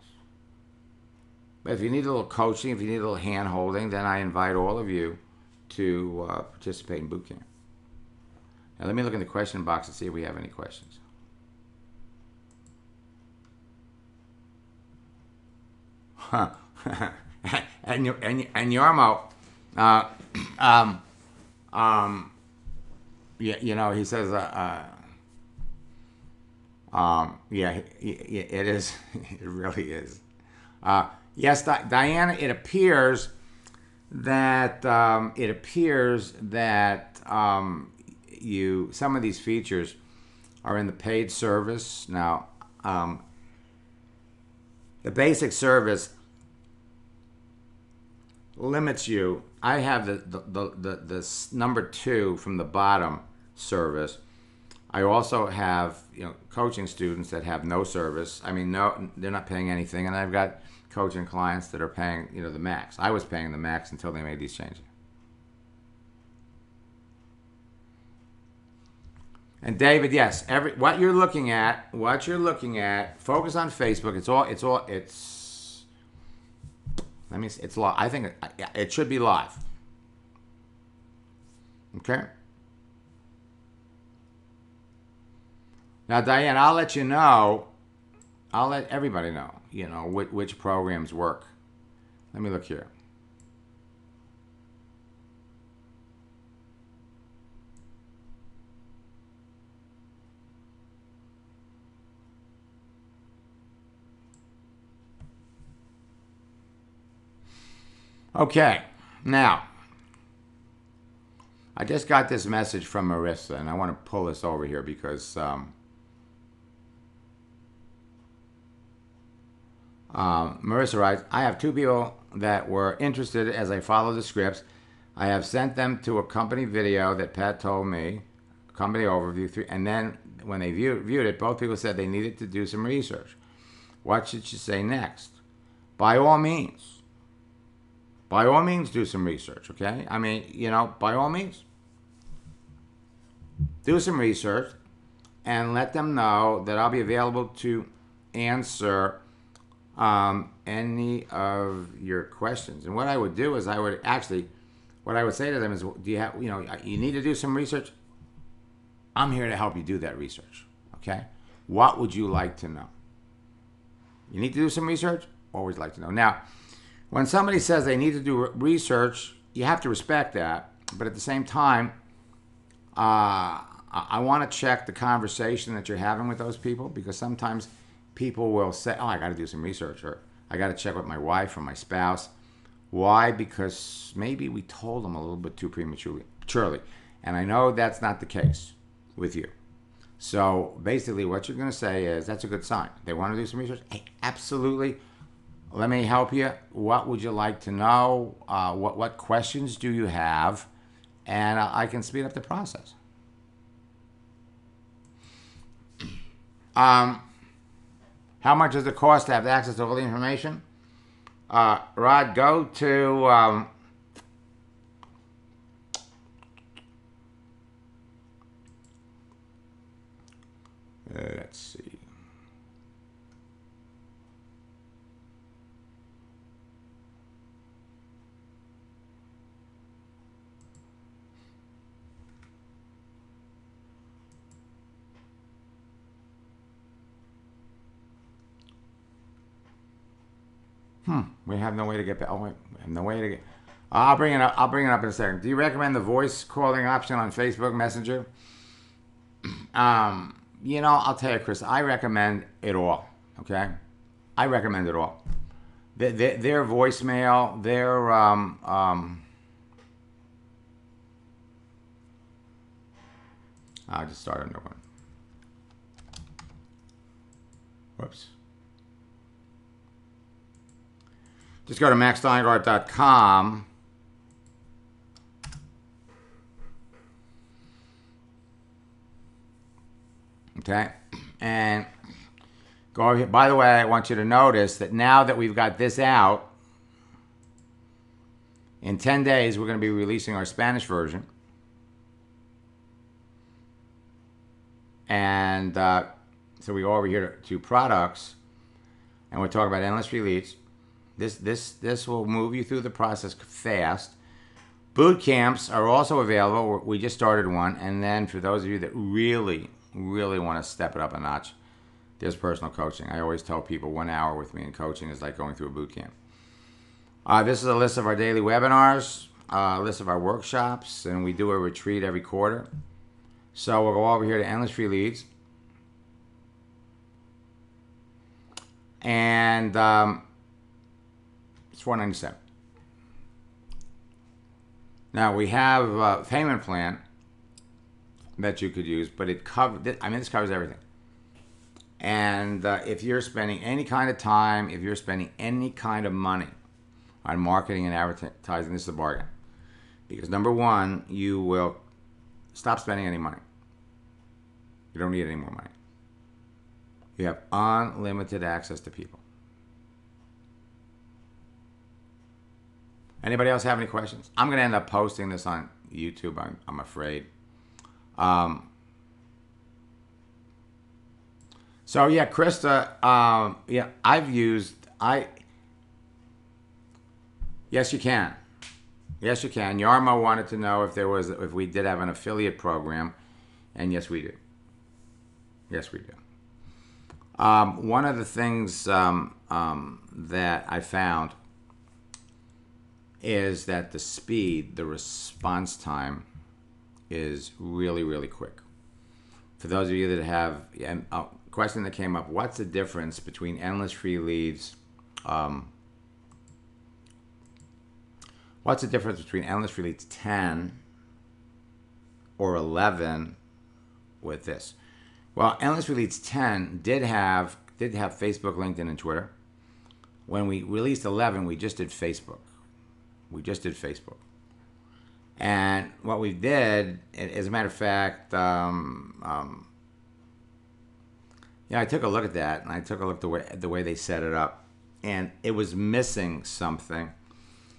But if you need a little coaching, if you need a little hand-holding, then I invite all of you to participate in boot camp. Now let me look in the question box and see if we have any questions. and Yarmo, uh, um, yeah, you know, he says, yeah, it is, it really is. Yes, Diana, it appears that some of these features are in the paid service now. The basic service limits you. I have the number 2 from the bottom service. I also have coaching students that have no service. I mean, no, they're not paying anything, and I've got coaching clients that are paying the max. I was paying the max until they made these changes. And David, yes, what you're looking at, focus on Facebook. It's live. I think it should be live. Okay. Now, Diane, I'll let you know. I'll let everybody know, which programs work. Let me look here. Okay, now, I just got this message from Marissa, and I want to pull this over here because Marissa writes, I have 2 people that were interested as I follow the scripts. I have sent them to a company video that Pat told me, company overview, and then when they viewed it, both people said they needed to do some research. What should you say next? By all means, do some research, okay? I mean, by all means, do some research and let them know that I'll be available to answer any of your questions. And what I would do is what I would say to them is, do you have, you need to do some research? I'm here to help you do that research, okay? What would you like to know? You need to do some research? What would you like to know? Now, when somebody says they need to do research, you have to respect that. But at the same time, I want to check the conversation that you're having with those people, because sometimes people will say, oh, I got to do some research, or I got to check with my wife or my spouse. Why? Because maybe we told them a little bit too prematurely. And I know that's not the case with you. So basically what you're going to say is, that's a good sign. They want to do some research? Hey, absolutely. Let me help you. What would you like to know? What questions do you have? And I can speed up the process. How much does it cost to have access to all the information? Rod, go to let's see. We have no way to get back. Oh, wait, we have no way to get. I'll bring it up. I'll bring it up in a second. Do you recommend the voice calling option on Facebook Messenger? I'll tell you, Chris. I recommend it all. Okay, I recommend it all. Their voicemail, their I'll just start a new one. Whoops. Just go to maxsteingart.com. Okay, and go over here. By the way, I want you to notice that now that we've got this out, in 10 days, we're going to be releasing our Spanish version. And so we go over here to products, and we're talking about endless release. This will move you through the process fast. Boot camps are also available. We just started one. And then for those of you that really want to step it up a notch, there's personal coaching. I always tell people 1 hour with me in coaching is like going through a boot camp. This is a list of our daily webinars, a list of our workshops, and we do a retreat every quarter. So we'll go over here to Endless Free Leads. And it's $4.97. Now we have a payment plan that you could use, but it covers, I mean, this covers everything. And if you're spending any kind of time, if you're spending any kind of money on marketing and advertising, this is a bargain. Because number one, you will stop spending any money. You don't need any more money. You have unlimited access to people. Anybody else have any questions? I'm going to end up posting this on YouTube, I'm afraid. So yeah, Krista, yeah, yes, you can. Yes, you can. Yarmo wanted to know if we did have an affiliate program, and yes, we do. Yes, we do. One of the things that I found is that the response time is really, really quick. For those of you that have a question that came up, what's the difference between Endless Free Leads? What's the difference between Endless Free Leads 10 or 11 with this? Well, Endless Free Leads 10 did have Facebook, LinkedIn, and Twitter. When we released 11, we just did Facebook. We just did Facebook. And what we did, as a matter of fact, yeah, I took a look at that, and I took a look at the way they set it up, and it was missing something.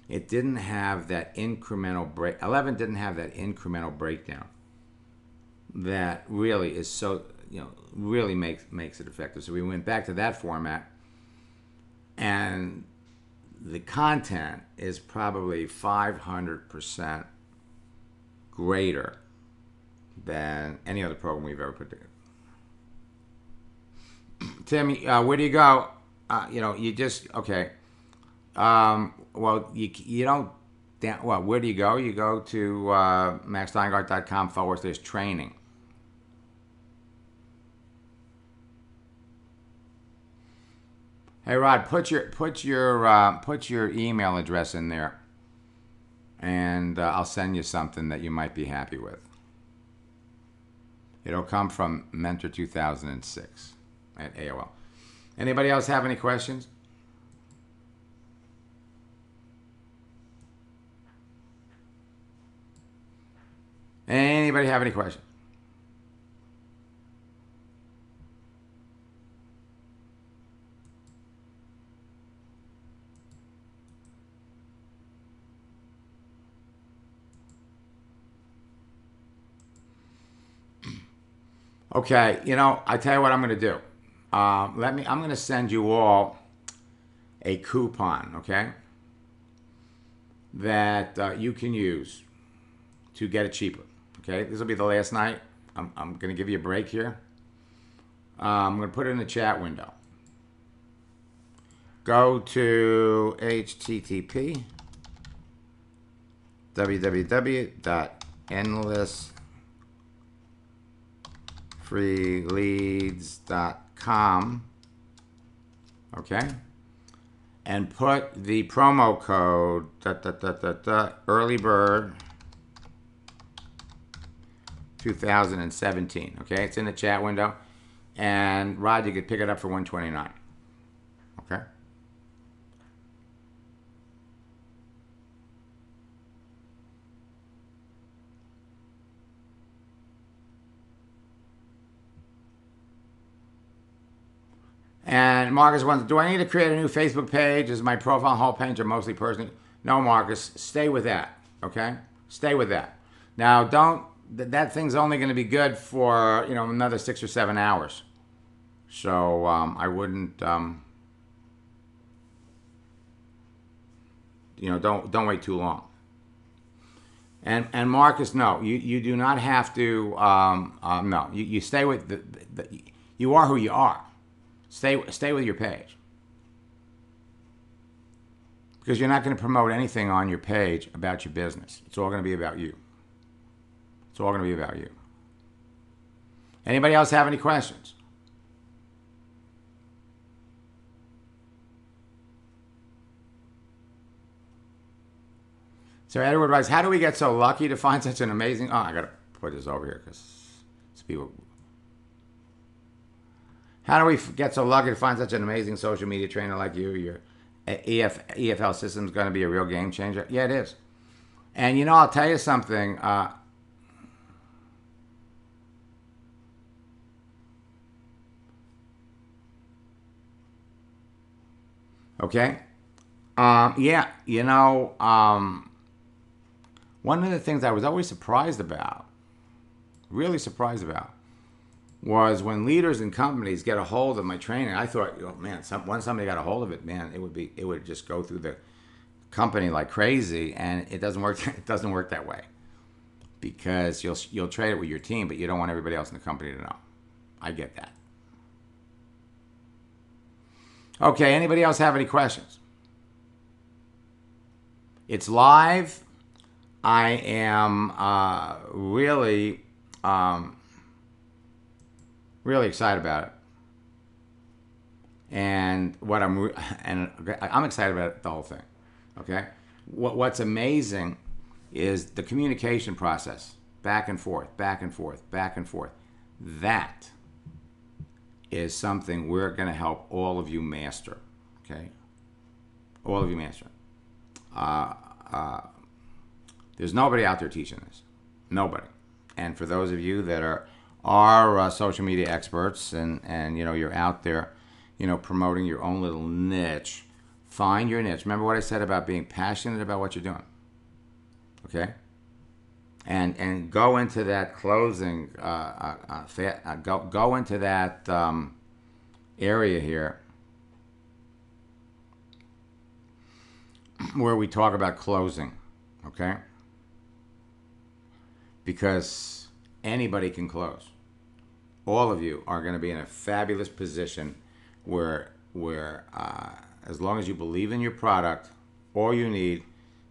It didn't have that incremental break. 11 didn't have that incremental breakdown that really is so, really makes it effective. So we went back to that format, and the content is probably 500% greater than any other program we've ever put together. Tim, where do you go? You just, okay. Well, you don't, well, where do you go? You go to maxsteingart.com/training. Hey Rod, put your email address in there, and I'll send you something that you might be happy with. It'll come from Mentor2006 at AOL. Anybody else have any questions? Anybody have any questions? Okay, I tell you what I'm going to do. I'm going to send you all a coupon, okay, that you can use to get it cheaper. Okay, this will be the last night. I'm going to give you a break here. I'm going to put it in the chat window. Go to http www.endlessfreeleads.com, okay, and put the promo code early bird 2017. Okay, it's in the chat window, and Rod, you could pick it up for $129. Okay. And Marcus wants, do I need to create a new Facebook page? Is my profile whole page or mostly personal? No, Marcus, stay with that, okay? Stay with that. Now, that thing's only going to be good for, another 6 or 7 hours. So I wouldn't, don't wait too long. And Marcus, no, you do not have to, no, you stay with, you are who you are. Stay with your page. Because you're not going to promote anything on your page about your business. It's all going to be about you. It's all going to be about you. Anybody else have any questions? So Edward writes, how do we get so lucky to find such an amazing... Oh, I got to put this over here because people... How do we get so lucky to find such an amazing social media trainer like you? Your EFL system is going to be a real game changer. Yeah, it is. And, I'll tell you something. Okay? Yeah, one of the things I was always surprised about, really surprised about, was when leaders and companies get a hold of my training. I thought, oh man, once somebody got a hold of it, man, it would just go through the company like crazy, and it doesn't work. It doesn't work that way, because you'll trade it with your team, but you don't want everybody else in the company to know. I get that. Okay, anybody else have any questions? It's live. I am really excited about it, and I'm excited about the whole thing. Okay, what's amazing is the communication process, back and forth, back and forth, back and forth. That is something we're going to help all of you master. Okay, all of you master. There's nobody out there teaching this. Nobody. And for those of you that are social media experts, and you're out there, promoting your own little niche, find your niche. Remember what I said about being passionate about what you're doing. Okay? And go into that closing, go into that area here where we talk about closing. Okay? Because anybody can close. All of you are going to be in a fabulous position where as long as you believe in your product, all you need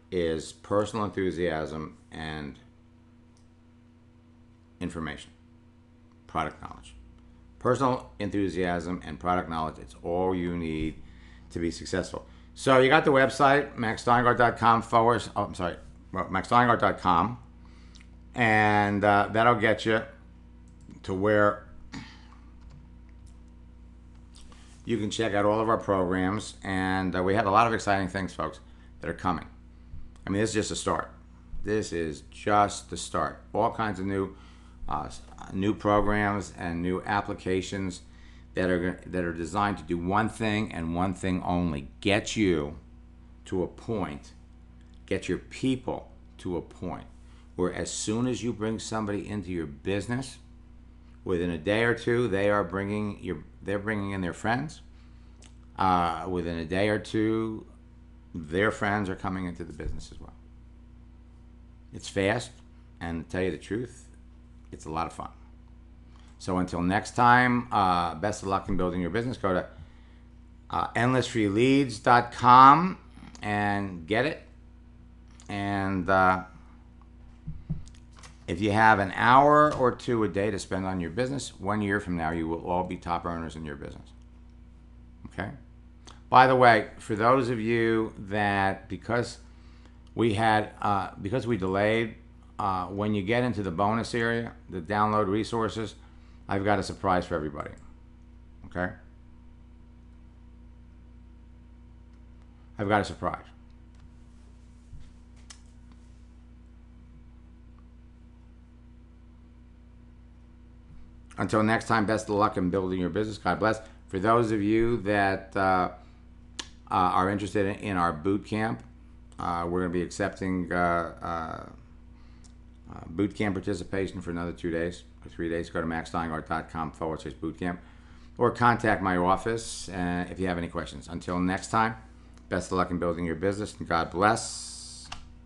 is personal enthusiasm and information, product knowledge. Personal enthusiasm and product knowledge, it's all you need to be successful. So you got the website, maxsteingart.com maxsteingart.com. And that'll get you to where you can check out all of our programs. And we have a lot of exciting things, folks, that are coming. I mean, this is just a start. This is just the start. All kinds of new programs and new applications that are designed to do one thing and one thing only: get you to a point, get your people to a point where as soon as you bring somebody into your business, within a day or two, they're bringing in their friends. Within a day or two, their friends are coming into the business as well. It's fast, and to tell you the truth, it's a lot of fun. So until next time, best of luck in building your business. Go to endlessfreeleads.com and get it. And if you have an hour or two a day to spend on your business, 1 year from now, you will all be top earners in your business. Okay? By the way, for those of you that, because we delayed, when you get into the bonus area, the download resources, I've got a surprise for everybody. Okay? I've got a surprise. Until next time, best of luck in building your business. God bless. For those of you that are interested in our boot camp, we're going to be accepting boot camp participation for another 2 days or 3 days. Go to maxsteingart.com/bootcamp or contact my office if you have any questions. Until next time, best of luck in building your business, and God bless.